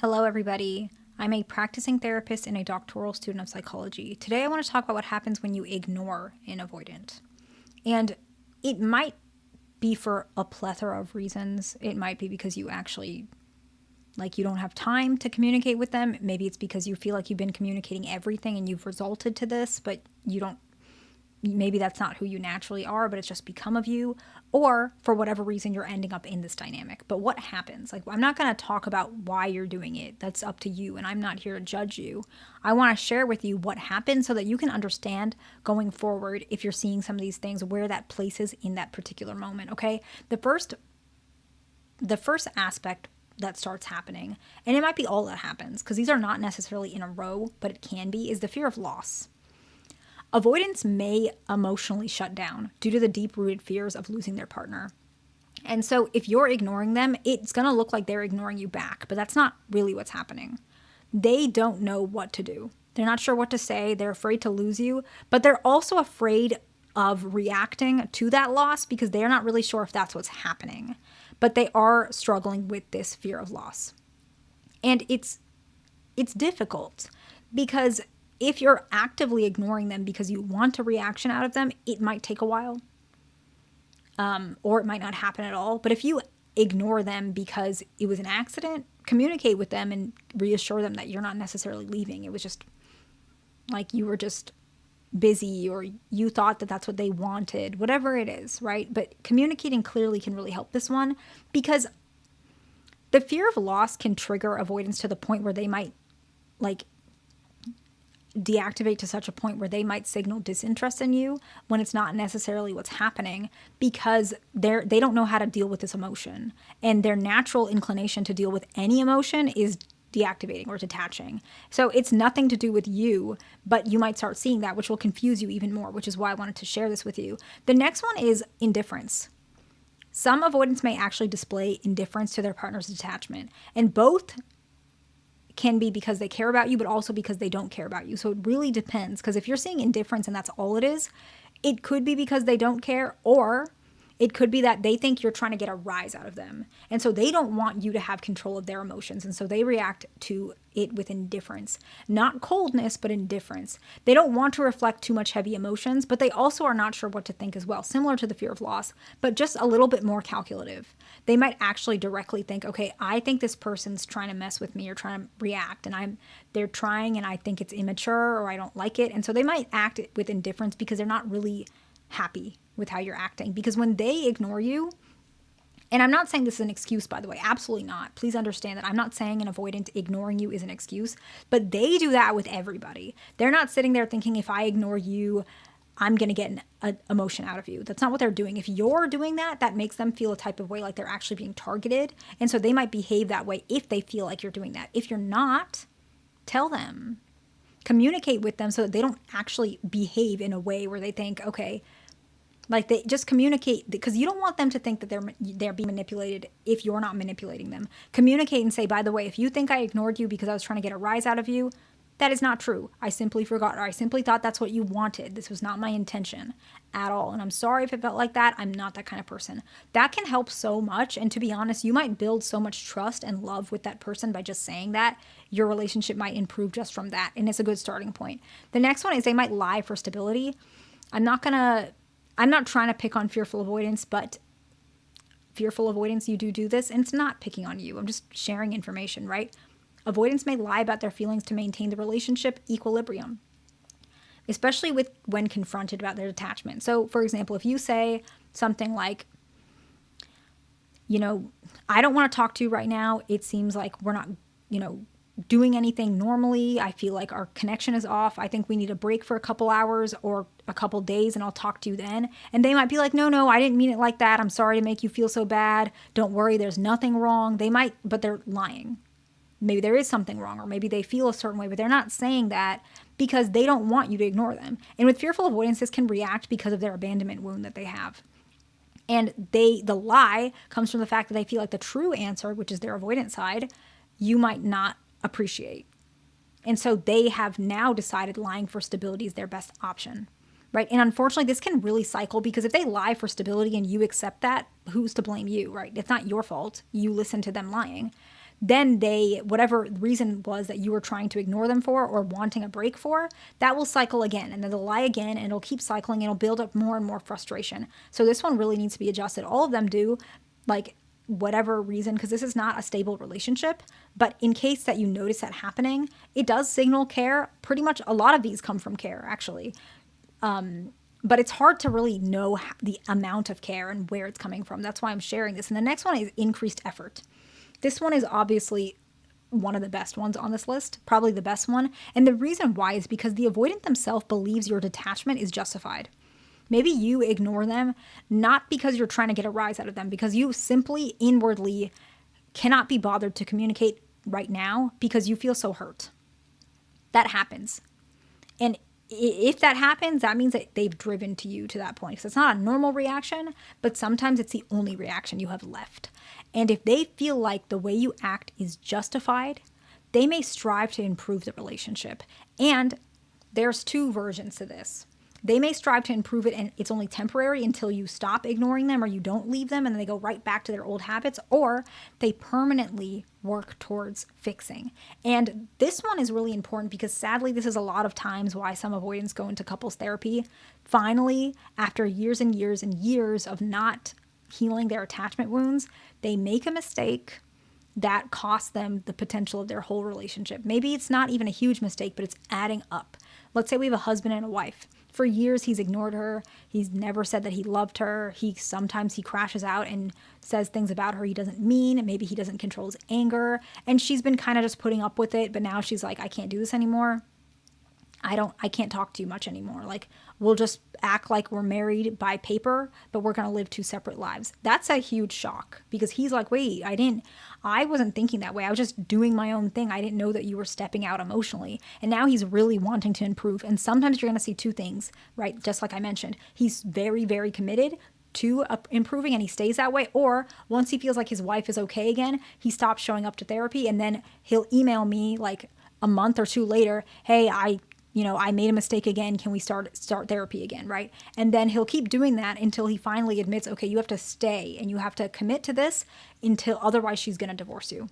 Hello, everybody. I'm a practicing therapist and a doctoral student of psychology. Today, I want to talk about what happens when you ignore an avoidant. And it might be for a plethora of reasons. It might be because you actually, you don't have time to communicate with them. Maybe it's because you feel like you've been communicating everything and you've resulted to this, but you don't. Maybe that's not who you naturally are, but it's just become of you. Or for whatever reason, you're ending up in this dynamic. But what happens? I'm not going to talk about why you're doing it. That's up to you. And I'm not here to judge you. I want to share with you what happened so that you can understand going forward, if you're seeing some of these things, where that places in that particular moment. Okay. The first aspect that starts happening, and it might be all that happens because these are not necessarily in a row, but it can be, is the fear of loss. Avoidants may emotionally shut down due to the deep-rooted fears of losing their partner. And so if you're ignoring them, it's going to look like they're ignoring you back, but that's not really what's happening. They don't know what to do. They're not sure what to say. They're afraid to lose you, but they're also afraid of reacting to that loss because they're not really sure if that's what's happening. But they are struggling with this fear of loss. And it's difficult because if you're actively ignoring them because you want a reaction out of them, it might take a while, or it might not happen at all. But if you ignore them because it was an accident, communicate with them and reassure them that you're not necessarily leaving. It was just like you were just busy, or you thought that that's what they wanted, whatever it is, right? But communicating clearly can really help this one, because the fear of loss can trigger avoidance to the point where they might deactivate to such a point where they might signal disinterest in you when it's not necessarily what's happening, because they don't know how to deal with this emotion, and their natural inclination to deal with any emotion is deactivating or detaching. So it's nothing to do with you, but you might start seeing that, which will confuse you even more, which is why I wanted to share this with you. The next one is indifference. Some avoidants may actually display indifference to their partner's detachment, and both can be because they care about you, but also because they don't care about you. So it really depends, because if you're seeing indifference and that's all it is, it could be because they don't care, or it could be that they think you're trying to get a rise out of them. And so they don't want you to have control of their emotions. And so they react to it with indifference, not coldness, but indifference. They don't want to reflect too much heavy emotions, but they also are not sure what to think as well, similar to the fear of loss, but just a little bit more calculative. They might actually directly think, okay, I think this person's trying to mess with me or trying to react, and they're trying, and I think it's immature, or I don't like it. And so they might act with indifference because they're not really happy with how you're acting. Because when they ignore you, and I'm not saying this is an excuse, by the way, absolutely not. Please understand that I'm not saying an avoidant ignoring you is an excuse, but they do that with everybody. They're not sitting there thinking, if I ignore you, I'm going to get an emotion out of you. That's not what they're doing. If you're doing that, that makes them feel a type of way, like they're actually being targeted. And so they might behave that way if they feel like you're doing that. If you're not, tell them. Communicate with them so that they don't actually behave in a way where they think, okay, they just communicate, because you don't want them to think that they're being manipulated if you're not manipulating them. Communicate and say, by the way, if you think I ignored you because I was trying to get a rise out of you, that is not true. I simply forgot, or I simply thought that's what you wanted. This was not my intention at all. And I'm sorry if it felt like that. I'm not that kind of person. That can help so much. And to be honest, you might build so much trust and love with that person by just saying that. Your relationship might improve just from that. And it's a good starting point. The next one is they might lie for stability. I'm not trying to pick on fearful avoidance, but fearful avoidance, you do this, and it's not picking on you. I'm just sharing information, right? Avoidance may lie about their feelings to maintain the relationship equilibrium, especially when confronted about their detachment. So, for example, if you say something like, I don't want to talk to you right now. It seems like we're not, doing anything normally. I feel like our connection is off. I think we need a break for a couple hours or a couple days, and I'll talk to you then. And they might be like, no, I didn't mean it like that. I'm sorry to make you feel so bad. Don't worry, there's nothing wrong. But they're lying. Maybe there is something wrong, or maybe they feel a certain way, but they're not saying that because they don't want you to ignore them. And with fearful avoidance, this can react because of their abandonment wound that they have. And the lie comes from the fact that they feel like the true answer, which is their avoidant side, you might not appreciate. And so they have now decided lying for stability is their best option, right? And unfortunately, this can really cycle, because if they lie for stability and you accept that, who's to blame you, right? It's not your fault. You listen to them lying. then whatever reason was that you were trying to ignore them for or wanting a break for, that will cycle again, and then they'll lie again, and it'll keep cycling, and it'll build up more and more frustration. So this one really needs to be adjusted. All of them do, like, whatever reason, because this is not a stable relationship. But in case that you notice that happening, it does signal care. Pretty much a lot of these come from care, actually. But it's hard to really know the amount of care and where it's coming from. That's why I'm sharing this. And the next one is increased effort. This one is obviously one of the best ones on this list, probably the best one. And the reason why is because the avoidant themselves believes your detachment is justified. Maybe you ignore them, not because you're trying to get a rise out of them, because you simply inwardly cannot be bothered to communicate right now because you feel so hurt. That happens. And if that happens, that means that they've driven to you to that point. So it's not a normal reaction, but sometimes it's the only reaction you have left. And if they feel like the way you act is justified, they may strive to improve the relationship. And there's two versions to this. They may strive to improve it, and it's only temporary until you stop ignoring them or you don't leave them and then they go right back to their old habits, or they permanently work towards fixing. And this one is really important because sadly, this is a lot of times why some avoidants go into couples therapy. Finally, after years and years and years of not healing their attachment wounds, they make a mistake that costs them the potential of their whole relationship. Maybe it's not even a huge mistake, but it's adding up. Let's say we have a husband and a wife. For years, he's ignored her. He's never said that he loved her. Sometimes he crashes out and says things about her he doesn't mean. Maybe he doesn't control his anger. And she's been kind of just putting up with it. But now she's like, I can't do this anymore. I can't talk to you much anymore. Like, we'll just act like we're married by paper, but we're going to live two separate lives. That's a huge shock because he's like, wait, I wasn't thinking that way. I was just doing my own thing. I didn't know that you were stepping out emotionally. And now he's really wanting to improve. And sometimes you're going to see two things, right? Just like I mentioned, he's very, very committed to improving and he stays that way. Or once he feels like his wife is okay again, he stops showing up to therapy and then he'll email me like a month or two later, hey, I made a mistake again. Can we start therapy again, right? And then he'll keep doing that until he finally admits, okay, you have to stay and you have to commit to this until otherwise she's going to divorce you,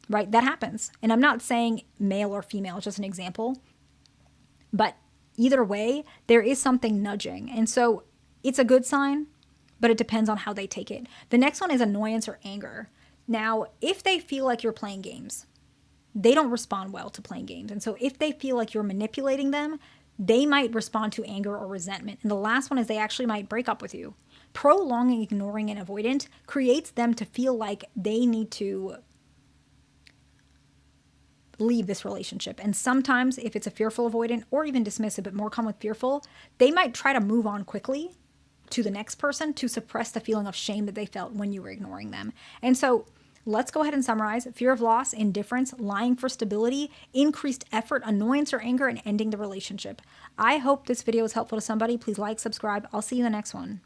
right? That happens. And I'm not saying male or female, it's just an example. But either way, there is something nudging. And so it's a good sign, but it depends on how they take it. The next one is annoyance or anger. Now, if they feel like you're playing games, they don't respond well to playing games. And so if they feel like you're manipulating them, they might respond to anger or resentment. And the last one is they actually might break up with you. Prolonging ignoring an avoidant creates them to feel like they need to leave this relationship. And sometimes if it's a fearful avoidant or even dismissive, but more common with fearful, they might try to move on quickly to the next person to suppress the feeling of shame that they felt when you were ignoring them. And so let's go ahead and summarize. Fear of loss, indifference, lying for stability, increased effort, annoyance or anger, and ending the relationship. I hope this video was helpful to somebody. Please like, subscribe. I'll see you in the next one.